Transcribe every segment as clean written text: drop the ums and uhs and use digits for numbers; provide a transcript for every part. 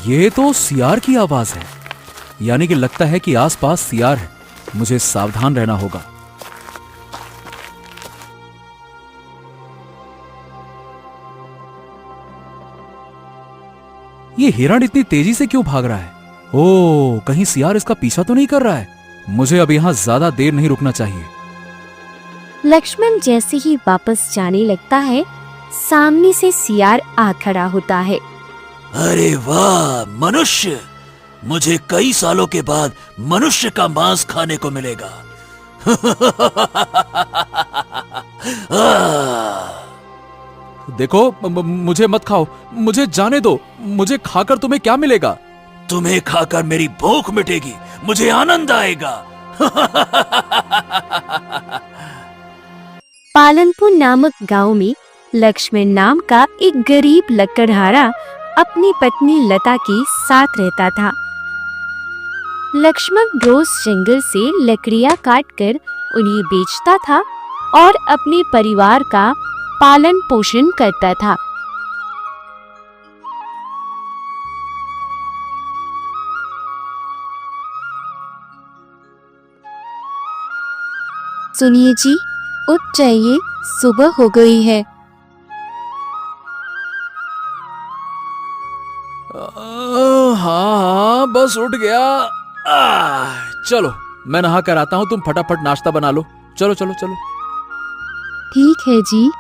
ये तो सियार की आवाज है, यानी कि लगता है कि आसपास सियार है। मुझे सावधान रहना होगा। ये हिरण इतनी तेजी से क्यों भाग रहा है? ओह, कहीं सियार इसका पीछा तो नहीं कर रहा है? मुझे अब यहां ज्यादा देर नहीं रुकना चाहिए। लक्ष्मण जैसे ही वापस जाने लगता है, सामने से सियार आ खड़ा होता है। अरे वाह मनुष्य, मुझे कई सालों के बाद मनुष्य का मांस खाने को मिलेगा। देखो, मुझे मत खाओ, मुझे जाने दो। मुझे खाकर तुम्हें क्या मिलेगा? तुम्हें खाकर मेरी भूख मिटेगी, मुझे आनंद आएगा। पालनपुर नामक गांव में लक्ष्मण नाम का एक गरीब लकड़हारा अपनी पत्नी लता के साथ रहता था। लक्ष्मण रोज जंगल से लकड़ियां काटकर उन्हें बेचता था और अपने परिवार का पालन पोषण करता था। सुनिए जी, उठ जाइए, सुबह हो गई है। हाँ, बस उठ गया। चलो, मैं नहा कर आता हूँ, तुम फटाफट नाश्ता बना लो। चलो चलो चलो। ठीक है जी।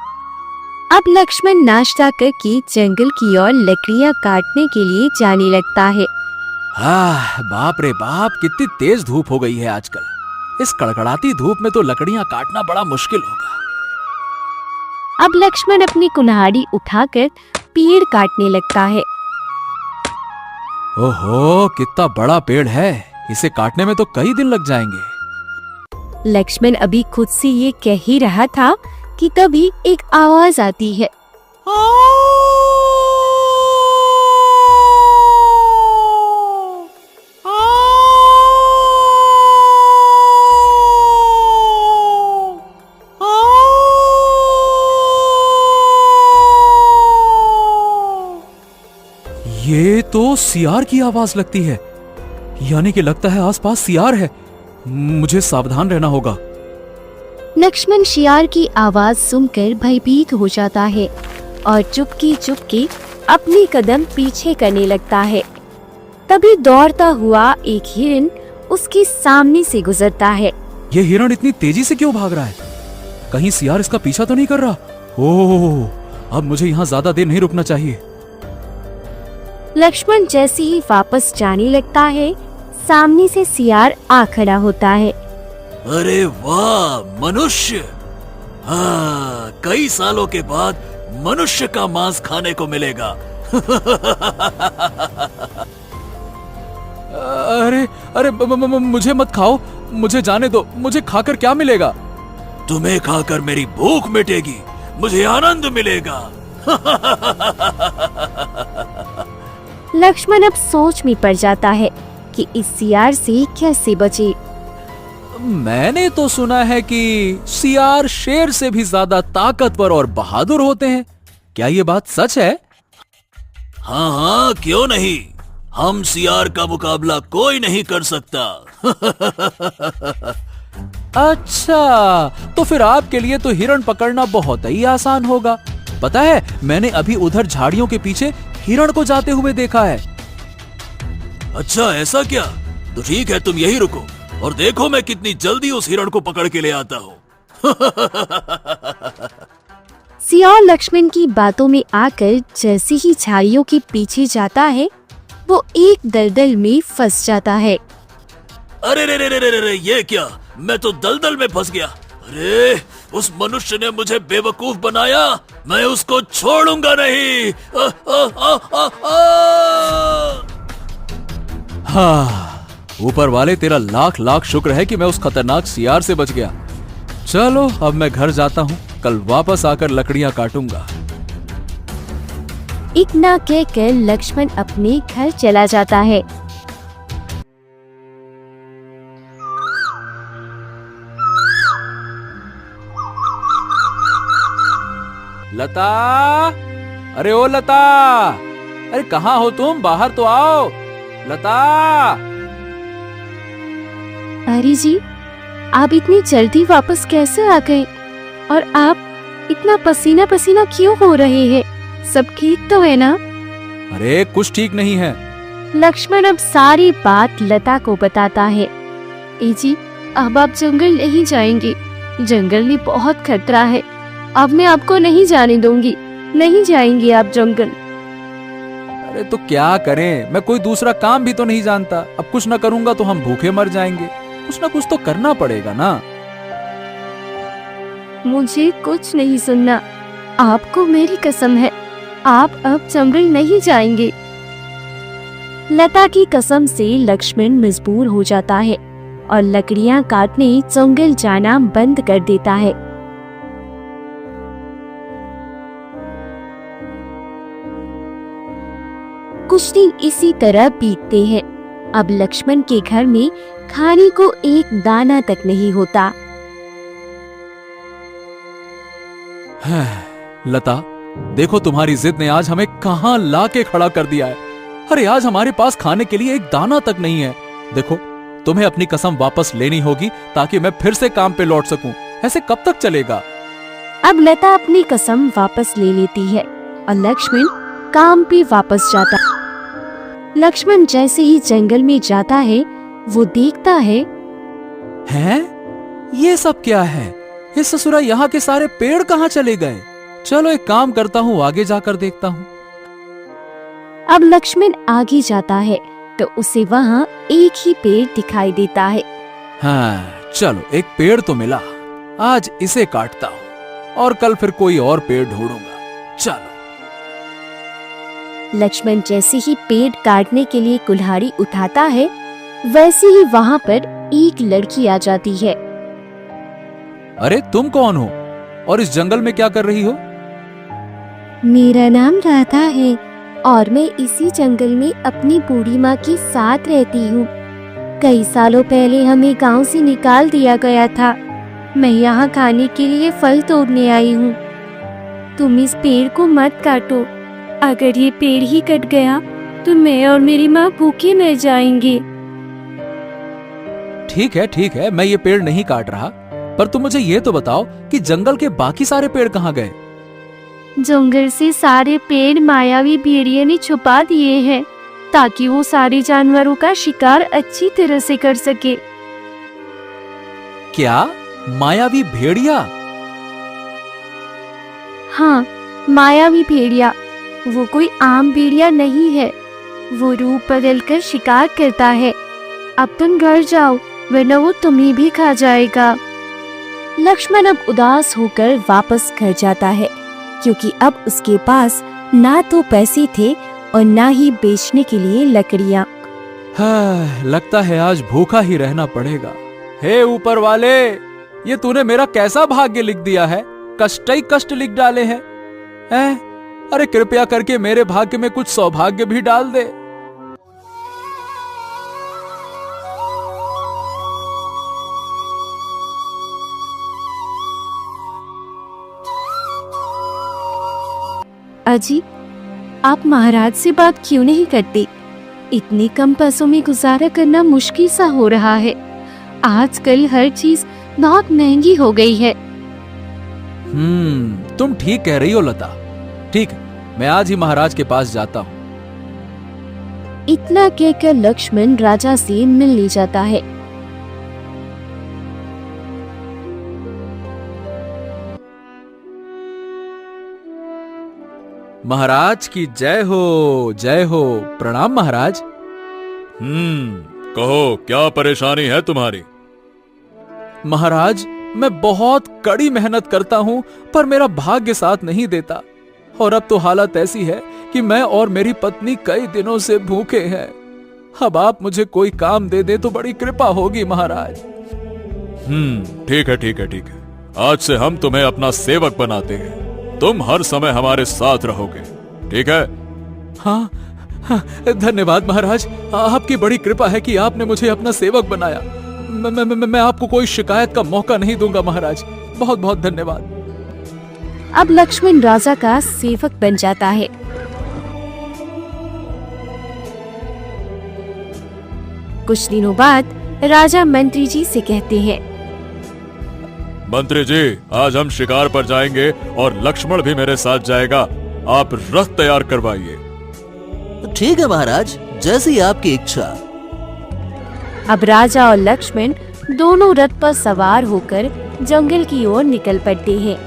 अब लक्ष्मण नाश्ता करके जंगल की ओर लकड़ियां काटने के लिए जाने लगता है। बाप रे बाप, कितनी तेज धूप हो गई है आजकल। इस कड़कड़ाती धूप में तो लकड़ियां काटना बड़ा मुश्किल होगा। अब लक्ष्मण अपनी कुल्हाड़ी उठाकर पेड़ काटने लगता है। ओहो, कितना बड़ा पेड़ है, इसे काटने में तो कई दिन लग जाएंगे। लक्ष्मण अभी खुद से ये कह ही रहा था कि तभी एक आवाज आती है। ये तो सियार की आवाज लगती है, यानी कि लगता है आसपास सियार है। मुझे सावधान रहना होगा। लक्ष्मण सियार की आवाज सुनकर भयभीत हो जाता है और चुपके चुपके अपने कदम पीछे करने लगता है। तभी दौड़ता हुआ एक हिरण उसके सामने से गुजरता है। ये हिरण इतनी तेजी से क्यों भाग रहा है? कहीं सियार इसका पीछा तो नहीं कर रहा? ओह, अब मुझे यहाँ ज्यादा देर नहीं रुकना चाहिए। लक्ष्मण जैसे ही वापस जाने लगता है, सामने से सियार आ खड़ा होता है। अरे वाह मनुष्य, हाँ, कई सालों के बाद मनुष्य का मांस खाने को मिलेगा। अरे अरे, मुझे मत खाओ, मुझे जाने दो। मुझे खाकर क्या मिलेगा? तुम्हें खाकर मेरी भूख मिटेगी, मुझे आनंद मिलेगा। लक्ष्मण अब सोच में पड़ जाता है कि इस सियार से कैसे बचे। मैंने तो सुना है कि सियार शेर से भी ज्यादा ताकतवर और बहादुर होते हैं। क्या ये बात सच है? हाँ हाँ, क्यों नहीं, हम सियार का मुकाबला कोई नहीं कर सकता। अच्छा, तो फिर आपके लिए तो हिरण पकड़ना बहुत ही आसान होगा। पता है, मैंने अभी उधर झाड़ियों के पीछे हिरण को जाते हुए देखा है। अच्छा ऐसा क्या? तो ठीक है, तुम यही रुको और देखो मैं कितनी जल्दी उस हिरण को पकड़ के ले आता हूँ। सियार लक्ष्मण की बातों में आकर जैसे ही झाड़ियों के पीछे जाता है, वो एक दलदल में फंस जाता है। अरे रे रे रे रे रे, ये क्या? मैं तो दलदल में फंस गया। अरे, उस मनुष्य ने मुझे बेवकूफ बनाया, मैं उसको छोड़ूंगा नहीं। हाँ, ऊपर वाले तेरा लाख लाख शुक्र है कि मैं उस खतरनाक सियार से बच गया। चलो, अब मैं घर जाता हूँ, कल वापस आकर लकड़ियां काटूंगा। इतना कहकर लक्ष्मण अपने घर चला जाता है। लता, अरे ओ लता, अरे कहाँ हो तुम? बाहर तो आओ। लता। अरे जी, आप इतनी जल्दी वापस कैसे आ गए? और आप इतना पसीना पसीना क्यों हो रहे हैं? सब ठीक तो है ना? अरे कुछ ठीक नहीं है। लक्ष्मण अब सारी बात लता को बताता है। ए जी, अब आप जंगल नहीं जाएंगे। जंगल में बहुत खतरा है। अब मैं आपको नहीं जाने दूंगी। नहीं जाएंगे आप जंगल। अरे तो क्या करें? मैं कोई दूसरा काम भी तो नहीं जानता। अब कुछ ना करूंगा तो हम भूखे मर जाएंगे। कुछ ना कुछ तो करना पड़ेगा ना। मुझे कुछ नहीं सुनना। आपको मेरी कसम है, आप अब जंगल नहीं जाएंगे। लता की कसम से लक्ष्मण मजबूर हो जाता है और लकड़ियां काटने जंगल जाना बंद कर देता है। कुछ दिन इसी तरह बीतते हैं। अब लक्ष्मण के घर में खाने को एक दाना तक नहीं होता। लता, देखो तुम्हारी जिद ने आज हमें कहां ला के खड़ा कर दिया है। अरे आज हमारे पास खाने के लिए एक दाना तक नहीं है। देखो, तुम्हें अपनी कसम वापस लेनी होगी ताकि मैं फिर से काम पे लौट सकूं। ऐसे कब तक चलेगा? अब लता अपनी कसम वापस ले लेती है और लक्ष्मण काम पे वापस जाता है। लक्ष्मण जैसे ही जंगल में जाता है, वो देखता है। हैं? ये सब क्या है? ये ससुरा, यहाँ के सारे पेड़ कहाँ चले गए? चलो एक काम करता हूँ, आगे जाकर देखता हूँ। अब लक्ष्मण आगे जाता है तो उसे वहाँ एक ही पेड़ दिखाई देता है। हाँ, चलो एक पेड़ तो मिला। आज इसे काटता हूँ और कल फिर कोई और पेड़ ढूंढूंगा। चलो। लक्ष्मण जैसे ही पेड़ काटने के लिए कुल्हाड़ी उठाता है, वैसे ही वहाँ पर एक लड़की आ जाती है। अरे तुम कौन हो और इस जंगल में क्या कर रही हो? मेरा नाम राधा है और मैं इसी जंगल में अपनी बूढ़ी माँ के साथ रहती हूँ। कई सालों पहले हमें गांव से निकाल दिया गया था। मैं यहाँ खाने के लिए फल तोड़ने आई हूँ। तुम इस पेड़ को मत काटो। अगर ये पेड़ ही कट गया तो मैं और मेरी माँ भूखे मर जाएंगे। ठीक है, मैं ये पेड़ नहीं काट रहा। पर तुम मुझे ये तो बताओ कि जंगल के बाकी सारे पेड़ कहाँ गए? जंगल से सारे पेड़ मायावी भेड़िए ने छुपा दिए हैं ताकि वो सारे जानवरों का शिकार अच्छी तरह से कर सके। क्या? मायावी भेड़िया? हाँ, मायावी भेड़िया। वो कोई आम भेड़िया नहीं है। वो रूप बदलकर शिकार करता है। अब तुम घर जाओ, वरना वो तुम्हें भी खा जाएगा। लक्ष्मण अब उदास होकर वापस घर जाता है, क्योंकि अब उसके पास ना तो पैसे थे और ना ही बेचने के लिए लकड़ियाँ। हाँ, लगता है आज भूखा ही रहना पड़ेगा। हे ऊपर वाले, ये तूने मेरा कैसा भाग्य लिख दिया है? कष्ट ही कष्ट लिख डाले हैं। अरे कृपया करके मेरे भाग्य में कुछ सौभाग्य भी डाल दे। अजी, आप महाराज से बात क्यों नहीं करते? इतने कम पैसों में गुजारा करना मुश्किल सा हो रहा है। आजकल हर चीज बहुत महंगी हो गई है। तुम ठीक कह रही हो लता। ठीक है, मैं आज ही महाराज के पास जाता हूँ। इतना कहकर लक्ष्मण राजा से मिलने जाता है। महाराज की जय हो, जय हो। प्रणाम महाराज। कहो, क्या परेशानी है तुम्हारी? महाराज, मैं बहुत कड़ी मेहनत करता हूँ पर मेरा भाग्य साथ नहीं देता। और अब तो हालत ऐसी है कि मैं और मेरी पत्नी कई दिनों से भूखे हैं। अब आप मुझे कोई काम दे दे तो बड़ी कृपा होगी महाराज। ठीक है। आज से हम तुम्हें अपना सेवक बनाते हैं। तुम हर समय हमारे साथ रहोगे, ठीक है? हाँ, धन्यवाद महाराज। आपकी बड़ी कृपा है कि आपने मुझे अपना सेवक बनाया। मैं आपको कोई शिकायत का मौका नहीं दूंगा महाराज। बहुत बहुत धन्यवाद। अब लक्ष्मण राजा का सेवक बन जाता है। कुछ दिनों बाद राजा मंत्री जी से कहते हैं, मंत्री जी, आज हम शिकार पर जाएंगे और लक्ष्मण भी मेरे साथ जाएगा। आप रथ तैयार करवाइए। ठीक है महाराज, जैसी आपकी इच्छा। अब राजा और लक्ष्मण दोनों रथ पर सवार होकर जंगल की ओर निकल पड़ते हैं।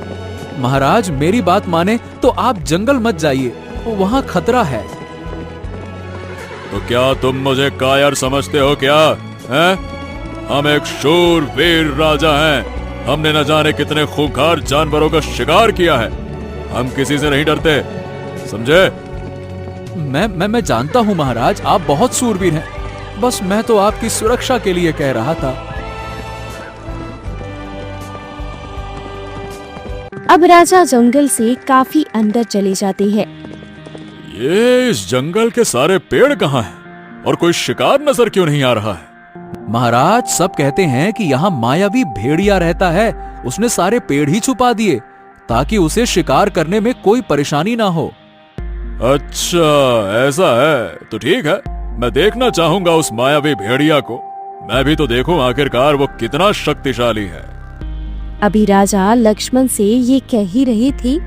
महाराज मेरी बात माने तो आप जंगल मत जाइए, वहाँ खतरा है। तो क्या तुम मुझे कायर समझते हो क्या? हैं? हम एक शूरवीर राजा हैं। हमने न जाने कितने खूंखार जानवरों का शिकार किया है। हम किसी से नहीं डरते, समझे? मैं जानता हूँ महाराज, आप बहुत सूरवीर हैं। बस मैं तो आपकी सुरक्षा के लिए कह रहा था। अब राजा जंगल से काफी अंदर चले जाते हैं। ये इस जंगल के सारे पेड़ कहाँ हैं? और कोई शिकार नजर क्यों नहीं आ रहा है? महाराज सब कहते हैं कि यहाँ मायावी भेड़िया रहता है। उसने सारे पेड़ ही छुपा दिए ताकि उसे शिकार करने में कोई परेशानी ना हो। अच्छा, ऐसा है तो ठीक है, मैं देखना चाहूंगा उस मायावी भेड़िया को। मैं भी तो देखूं आखिरकार वो कितना शक्तिशाली है। अभी राजा लक्ष्मण से ये कह ही रहे थे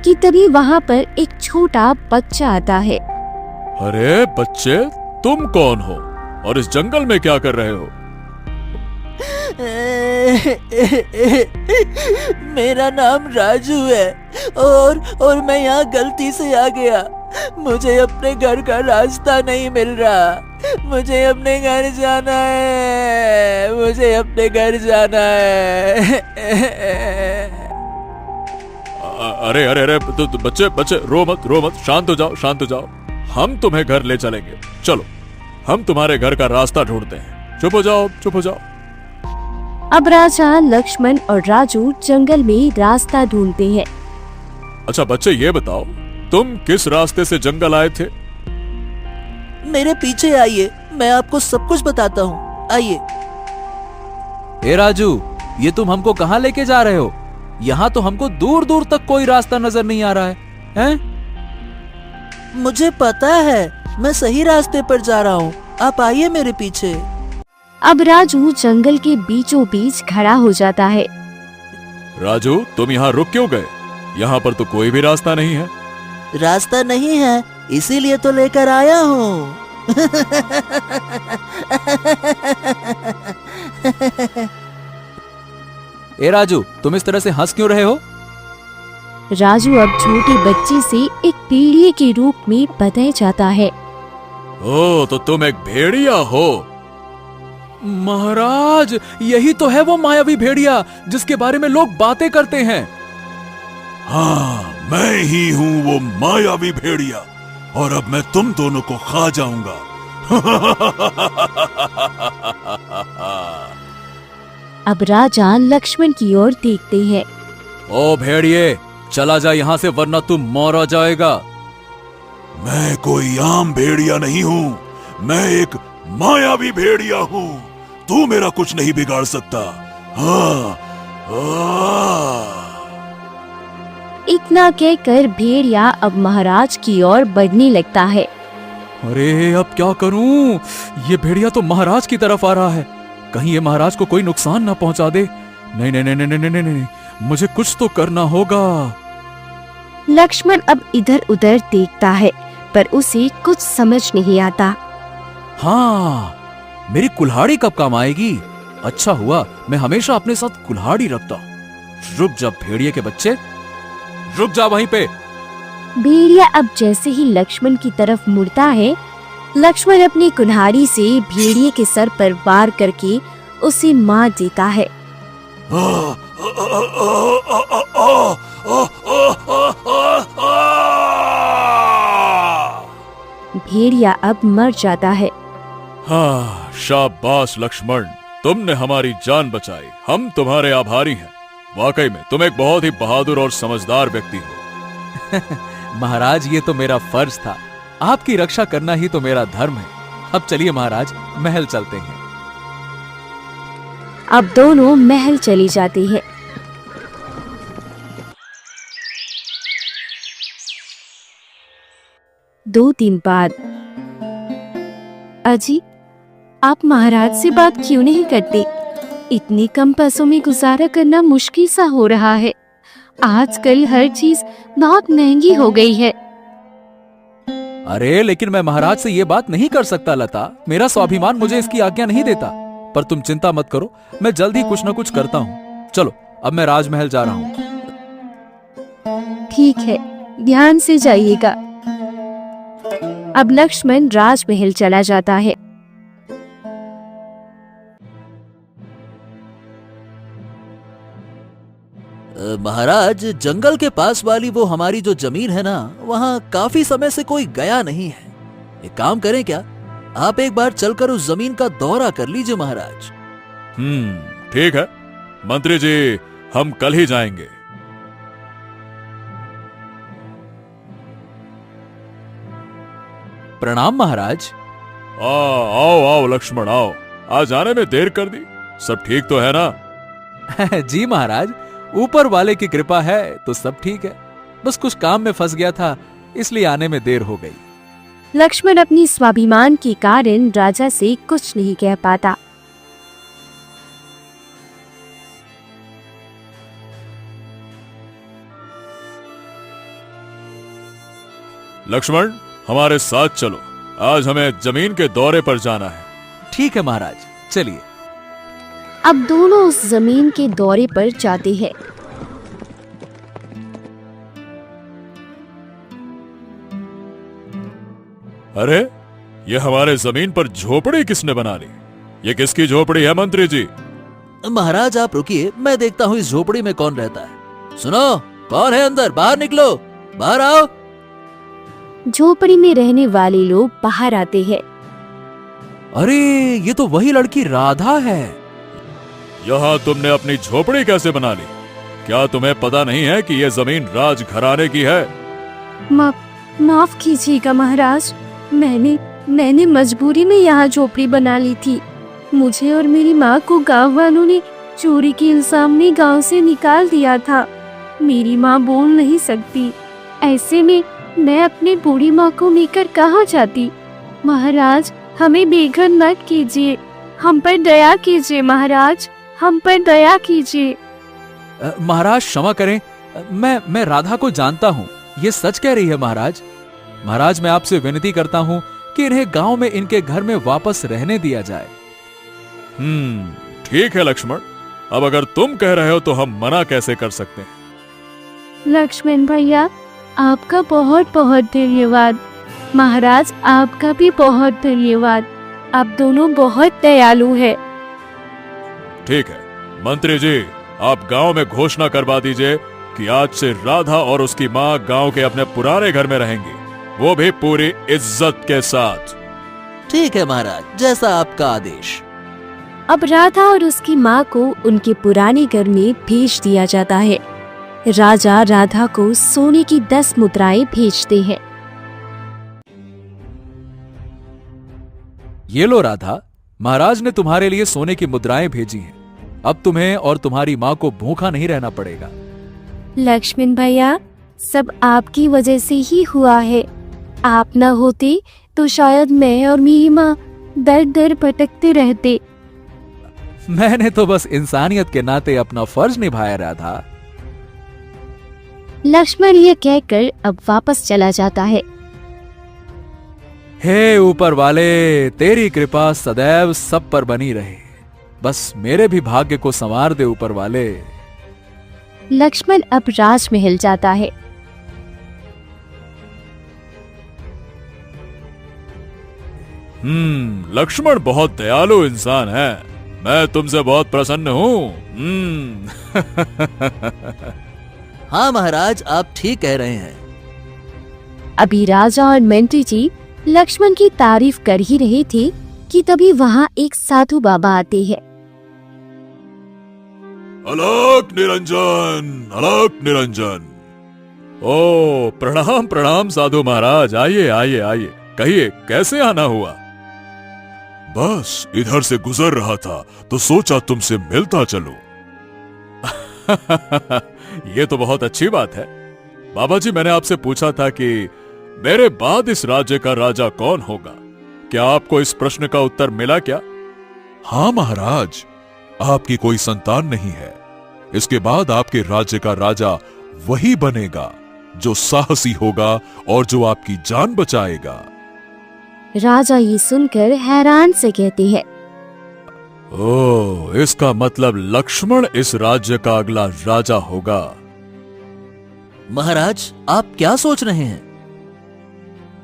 कि तभी वहाँ पर एक छोटा बच्चा आता है। अरे बच्चे, तुम कौन हो और इस जंगल में क्या कर रहे हो? मेरा नाम राजू है और मैं यहाँ गलती से आ गया। मुझे अपने घर का रास्ता नहीं मिल रहा। मुझे अपने घर जाना है। मुझे अपने घर जाना है। अरे अरे अरे बच्चे बच्चे, रो मत, शांत हो जाओ, शांत हो जाओ। हम तुम्हें घर ले चलेंगे। चलो, हम तुम्हारे घर का रास्ता ढूंढते हैं। चुप हो जाओ, चुप हो जाओ। अब राजा लक्ष्मण और राजू जंगल में रास्ता ढूंढते हैं। अच्छा बच्चे, ये बताओ तुम किस रास्ते से जंगल आए थे? मेरे पीछे आइए, मैं आपको सब कुछ बताता हूँ। आइए। ए राजू, ये तुम हमको कहाँ लेके जा रहे हो? यहाँ तो हमको दूर दूर तक कोई रास्ता नजर नहीं आ रहा है, हैं? मुझे पता है, मैं सही रास्ते पर जा रहा हूँ। आप आइए मेरे पीछे। अब राजू जंगल के बीचों बीच खड़ा हो जाता है। राजू, तुम यहाँ रुक क्यों गए? यहाँ पर तो कोई भी रास्ता नहीं है। रास्ता नहीं है, इसीलिए तो लेकर आया हूँ। ए राजू, तुम इस तरह से हंस क्यों रहे हो? राजू अब छोटे बच्चे से एक भेड़िए के रूप में बदल जाता है। ओ, तो तुम एक भेड़िया हो? महाराज, यही तो है वो मायावी भेड़िया जिसके बारे में लोग बातें करते हैं। हाँ, मैं ही हूँ वो मायावी भेड़िया, और अब मैं तुम दोनों को खा जाऊंगा। अब राजा लक्ष्मण की ओर देखते हैं। ओ भेड़िए, चला जा यहाँ से वरना तू मारा जाएगा। मैं कोई आम भेड़िया नहीं हूँ, मैं एक मायावी भेड़िया हूँ। तू मेरा कुछ नहीं बिगाड़ सकता। हाँ, इतना कहकर भेड़िया अब महाराज की ओर बढ़ने लगता है। अरे अब क्या करूं? ये भेड़िया तो महाराज की तरफ आ रहा है। कहीं ये महाराज को कोई नुकसान ना पहुंचा दे। नहीं नहीं नहीं नहीं नहीं नहीं नहीं, मुझे कुछ तो करना होगा। लक्ष्मण अब इधर उधर देखता है पर उसे कुछ समझ नहीं आता। हाँ, मेरी कुल्हाड़ी कब काम आएगी? अच्छा हुआ मैं हमेशा अपने साथ कुल्हाड़ी रखता। रुक जा भेड़िए के बच्चे, रुक जा वहीं पे। भेड़िया अब जैसे ही लक्ष्मण की तरफ मुड़ता है, लक्ष्मण अपनी कुल्हाड़ी से भेड़िए के सर पर वार करके उसे मार देता है। भेड़िया अब मर जाता है। हाँ, शाबाश लक्ष्मण, तुमने हमारी जान बचाई। हम तुम्हारे आभारी हैं। वाकई में तुम एक बहुत ही बहादुर और समझदार व्यक्ति हो। महाराज, ये तो मेरा फर्ज था। आपकी रक्षा करना ही तो मेरा धर्म है। अब चलिए महाराज, महल चलते हैं। अब दोनों महल चले जाते हैं। दो दिन बाद, अजी आप महाराज से बात क्यों नहीं करते? इतने कम पैसों में गुजारा करना मुश्किल सा हो रहा है। आजकल हर चीज बहुत महंगी हो गई है। अरे लेकिन मैं महाराज से ये बात नहीं कर सकता लता, मेरा स्वाभिमान मुझे इसकी आज्ञा नहीं देता। पर तुम चिंता मत करो, मैं जल्द ही कुछ न कुछ करता हूँ। चलो अब मैं राजमहल जा रहा हूँ। ठीक है, ध्यान से जाइएगा। अब लक्ष्मण राजमहल चला जाता है। महाराज, जंगल के पास वाली वो हमारी जो जमीन है ना, वहाँ काफी समय से कोई गया नहीं है। एक काम करें क्या, आप एक बार चलकर उस जमीन का दौरा कर लीजिए महाराज। ठीक है मंत्री जी, हम कल ही जाएंगे। प्रणाम महाराज। आओ आओ लक्ष्मण आओ, आज आने में देर कर दी। सब ठीक तो है ना? जी महाराज, ऊपर वाले की कृपा है तो सब ठीक है। बस कुछ काम में फंस गया था, इसलिए आने में देर हो गई। लक्ष्मण अपनी स्वाभिमान के कारण राजा से कुछ नहीं कह पाता। लक्ष्मण, हमारे साथ चलो, आज हमें जमीन के दौरे पर जाना है। ठीक है महाराज, चलिए। अब दोनों उस जमीन के दौरे पर जाते हैं। अरे, ये हमारे जमीन पर झोपड़ी किसने बना ली? ये किसकी झोपड़ी है मंत्री जी? महाराज आप रुकिए, मैं देखता हूँ इस झोपड़ी में कौन रहता है। सुनो, कौन है अंदर? बाहर निकलो, बाहर आओ। झोपड़ी में रहने वाले लोग बाहर आते हैं। अरे ये तो वही लड़की राधा है। यहाँ तुमने अपनी झोपड़ी कैसे बना ली? क्या तुम्हें पता नहीं है कि यह जमीन राजघराने की है? माफ कीजिएगा महाराज, मैंने मजबूरी में यहाँ झोपड़ी बना ली थी। मुझे और मेरी माँ को गांव वालों ने चोरी के इल्जाम में गांव से निकाल दिया था। मेरी माँ बोल नहीं सकती, ऐसे में मैं अपनी बूढ़ी माँ को लेकर कहाँ जाती। महाराज हमें बेघर मत कीजिए, हम पर दया कीजिए महाराज, हम पर दया कीजिए। महाराज क्षमा करें, मैं राधा को जानता हूँ, ये सच कह रही है महाराज। महाराज मैं आपसे विनती करता हूँ कि इन्हें गांव में इनके घर में वापस रहने दिया जाए। ठीक है लक्ष्मण, अब अगर तुम कह रहे हो तो हम मना कैसे कर सकते हैं। लक्ष्मण भैया आपका बहुत बहुत धन्यवाद। महाराज आपका भी बहुत धन्यवाद, आप दोनों बहुत दयालु हैं। ठीक है मंत्री जी, आप गांव में घोषणा करवा दीजिए कि आज से राधा और उसकी माँ गांव के अपने पुराने घर में रहेंगी, वो भी पूरी इज्जत के साथ। ठीक है महाराज, जैसा आपका आदेश। अब राधा और उसकी माँ को उनके पुराने घर में भेज दिया जाता है। राजा राधा को सोने की 10 मुद्राएं भेजते हैं। ये लो राधा, महाराज ने तुम्हारे लिए सोने की मुद्राएं भेजी हैं। अब तुम्हें और तुम्हारी माँ को भूखा नहीं रहना पड़ेगा। लक्ष्मण भैया, सब आपकी वजह से ही हुआ है। आप न होते तो शायद मैं और मेरी माँ दर दर भटकते रहते। मैंने तो बस इंसानियत के नाते अपना फर्ज निभाया राधा। लक्ष्मण ये कहकर अब वापस चला जाता है। हे ऊपर वाले, तेरी कृपा सदैव सब पर बनी रहे, बस मेरे भी भाग्य को संवार दे ऊपर वाले। लक्ष्मण अब राजमहल जाता है। लक्ष्मण बहुत दयालु इंसान है, मैं तुमसे बहुत प्रसन्न हूँ। हाँ महाराज, आप ठीक कह रहे हैं। अभी राजा और मंत्री जी लक्ष्मण की तारीफ कर ही रहे थे कि तभी वहाँ एक साधु बाबा आते हैं। अलक निरंजन, अलक निरंजन। ओ प्रणाम प्रणाम साधु महाराज, आइए आइए आइए, कहिए कैसे आना हुआ? बस इधर से गुजर रहा था तो सोचा तुमसे मिलता चलूं। ये तो बहुत अच्छी बात है। बाबा जी, मैंने आपसे पूछा था कि मेरे बाद इस राज्य का राजा कौन होगा। क्या आपको इस प्रश्न का उत्तर मिला क्या? हाँ महाराज, आपकी कोई संतान नहीं है। इसके बाद आपके राज्य का राजा वही बनेगा जो साहसी होगा और जो आपकी जान बचाएगा। राजा ये सुनकर हैरान से कहते हैं, ओह, इसका मतलब लक्ष्मण इस राज्य का अगला राजा होगा। महाराज, आप क्या सोच रहे हैं?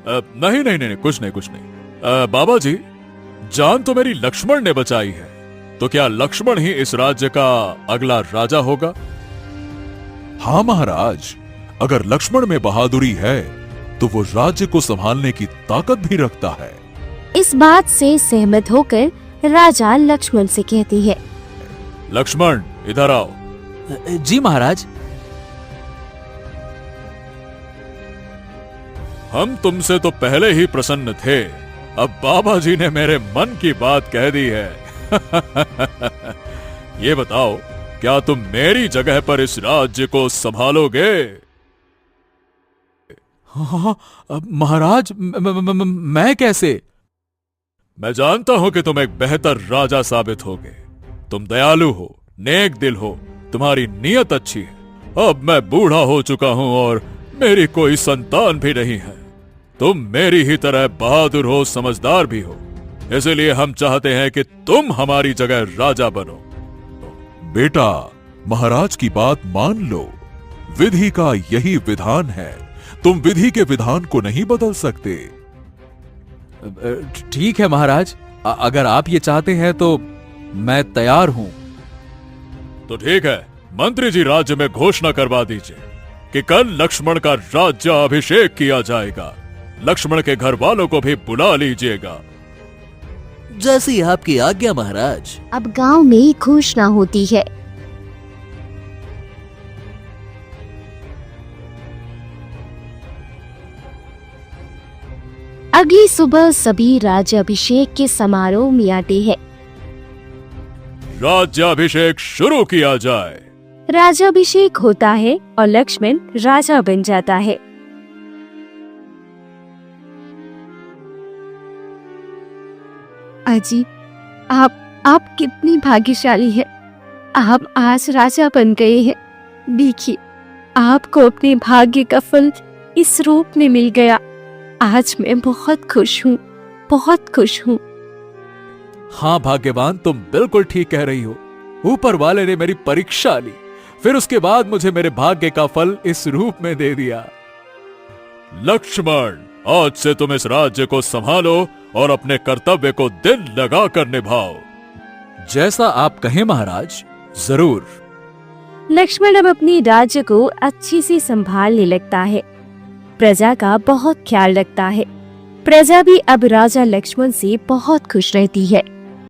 नहीं नहीं नहीं, कुछ नहीं। बाबा जी, जान तो मेरी लक्ष्मण ने बचाई है, तो क्या लक्ष्मण ही इस राज्य का अगला राजा होगा? हाँ महाराज, अगर लक्ष्मण में बहादुरी है तो वो राज्य को संभालने की ताकत भी रखता है। इस बात से सहमत होकर राजा लक्ष्मण से कहती है, लक्ष्मण, इधर आओ। जी महाराज। हम तुमसे तो पहले ही प्रसन्न थे, अब बाबा जी ने मेरे मन की बात कह दी है। ये बताओ, क्या तुम मेरी जगह पर इस राज्य को संभालोगे? हाँ, महाराज, मैं कैसे? मैं जानता हूं कि तुम एक बेहतर राजा साबित होगे। तुम दयालु हो, नेक दिल हो, तुम्हारी नीयत अच्छी है। अब मैं बूढ़ा हो चुका हूं और मेरी कोई संतान भी नहीं है। तुम मेरी ही तरह बहादुर हो, समझदार भी हो, इसलिए हम चाहते हैं कि तुम हमारी जगह राजा बनो। बेटा, महाराज की बात मान लो। विधि का यही विधान है, तुम विधि के विधान को नहीं बदल सकते। ठीक है महाराज, अगर आप ये चाहते हैं तो मैं तैयार हूं। तो ठीक है, मंत्री जी, राज्य में घोषणा करवा दीजिए कि कल लक्ष्मण का राज्य अभिषेक किया जाएगा। लक्ष्मण के घर वालों को भी बुला लीजिएगा। जैसी आपकी आज्ञा महाराज। अब गांव में घोषणा होती है। अगली सुबह सभी राज्याभिषेक के समारोह में आते हैं। राज्याभिषेक शुरू किया जाए। राज्याभिषेक होता है और लक्ष्मण राजा बन जाता है। अजी, आप कितनी भाग्यशाली हैं। आप आज राजा बन गए हैं। देखिए, आपको अपने भाग्य का फल इस रूप में मिल गया। आज मैं बहुत खुश हूँ, बहुत खुश हूँ। हाँ भाग्यवान, तुम बिल्कुल ठीक कह रही हो। ऊपर वाले ने मेरी परीक्षा ली, फिर उसके बाद मुझे मेरे भाग्य का फल इस रूप में दे दिया। लक्ष्मण, आज से तुम इस राज्य को संभालो और अपने कर्तव्य को दिल लगाकर निभाओ। जैसा आप कहें महाराज, जरूर। लक्ष्मण अब अपनी राज्य को अच्छी से संभालने लगता है। प्रजा का बहुत ख्याल रखता है। प्रजा भी अब राजा लक्ष्मण से बहुत खुश रहती है।